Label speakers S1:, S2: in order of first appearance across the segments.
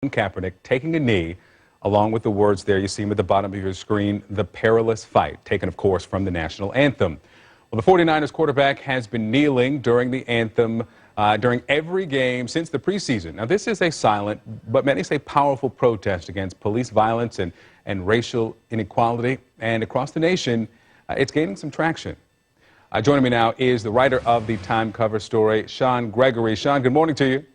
S1: Kaepernick taking a knee, along with the words there you see him at the bottom of your screen, the perilous fight, taken, of course, from the national anthem. Well, the 49ers quarterback has been kneeling during the anthem during every game since the preseason. Now, this is a silent, but many say powerful protest against police violence and racial inequality. And across the nation, it's gaining some traction. Joining me now is the writer of the Time cover story, Sean Gregory. Sean, good morning to you.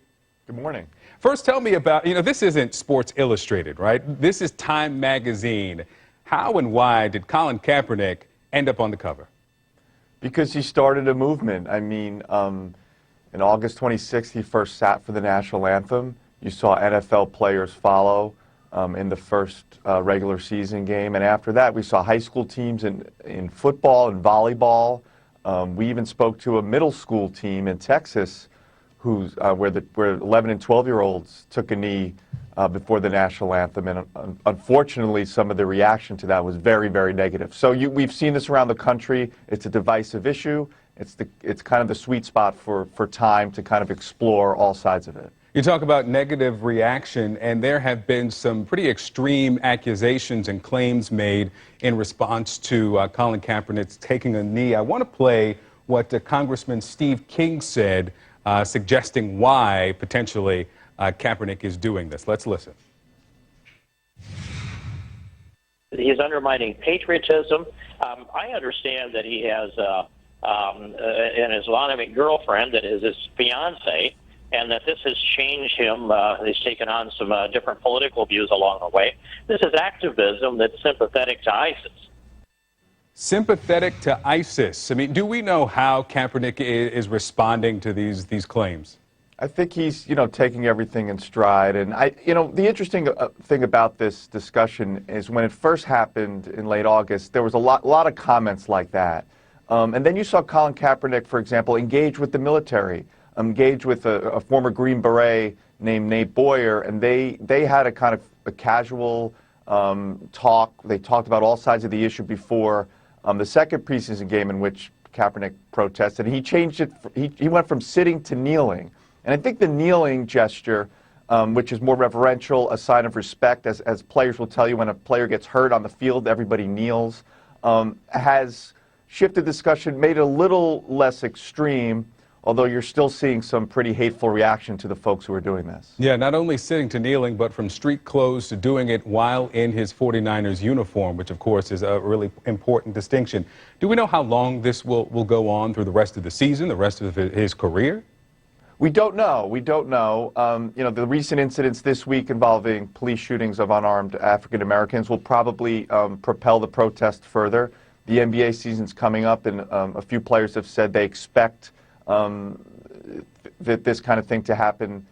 S2: Good morning.
S1: First, tell me about, this isn't Sports Illustrated, right? This is Time magazine. How and why did Colin Kaepernick end up on the cover?
S2: Because he started a movement. I mean, in August 26th, he first sat for the national anthem. You saw NFL players follow in the first regular season game. And after that, we saw high school teams in football and volleyball. We even spoke to a middle school team in Texas where 11 and 12-year-olds took a knee before the national anthem, and unfortunately, some of the reaction to that was very, very negative. So we've seen this around the country. It's a divisive issue. It's kind of the sweet spot for Time to kind of explore all sides of it.
S1: You talk about negative reaction, and there have been some pretty extreme accusations and claims made in response to Colin Kaepernick's taking a knee. I want to play what Congressman Steve King said, suggesting why, potentially, Kaepernick is doing this. Let's listen.
S3: He's undermining patriotism. I understand that he has an Islamic girlfriend that is his fiancée, and that this has changed him. He's taken on some different political views along the way. This is activism that's sympathetic to ISIS.
S1: Sympathetic to ISIS. I mean, do we know how Kaepernick is responding to these claims?
S2: I think he's, taking everything in stride. And the interesting thing about this discussion is when it first happened in late August, there was a lot of comments like that. And then you saw Colin Kaepernick, for example, engage with the military, engage with a former Green Beret named Nate Boyer, and they had a kind of a casual talk. They talked about all sides of the issue before the second preseason game in which Kaepernick protested. He changed it. He went from sitting to kneeling. And I think the kneeling gesture, which is more reverential, a sign of respect, as players will tell you, when a player gets hurt on the field, everybody kneels, has shifted discussion, made it a little less extreme, although you're still seeing some pretty hateful reaction to the folks who are doing this.
S1: Yeah, not only sitting to kneeling, but from street clothes to doing it while in his 49ers uniform, which, of course, is a really important distinction. Do we know how long this will go on through the rest of the season, the rest of his career?
S2: We don't know. We don't know. The recent incidents this week involving police shootings of unarmed African Americans will probably propel the protest further. The NBA season's coming up, and a few players have said they expect this kind of thing to happen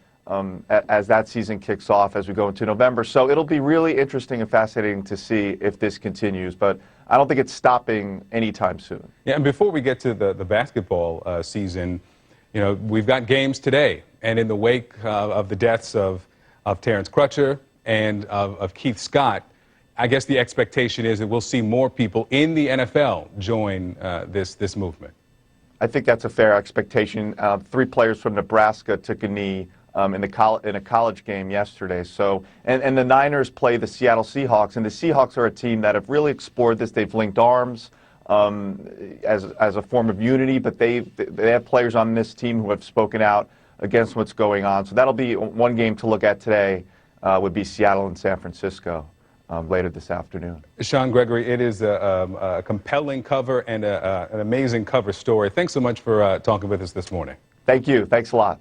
S2: as that season kicks off as we go into November. So it'll be really interesting and fascinating to see if this continues, but I don't think it's stopping anytime soon.
S1: Yeah, and before we get to the basketball season, we've got games today, and in the wake of the deaths of Terrence Crutcher and of Keith Scott, I guess the expectation is that we'll see more people in the NFL join this movement.
S2: I think that's a fair expectation. 3 players from Nebraska took a knee in a college game yesterday. So, and the Niners play the Seattle Seahawks, and the Seahawks are a team that have really explored this. They've linked arms as a form of unity, but they have players on this team who have spoken out against what's going on. So that'll be one game to look at today. Would be Seattle and San Francisco later this afternoon.
S1: Sean Gregory, it is a compelling cover and an amazing cover story. Thanks so much for talking with us this morning.
S2: Thank you. Thanks a lot.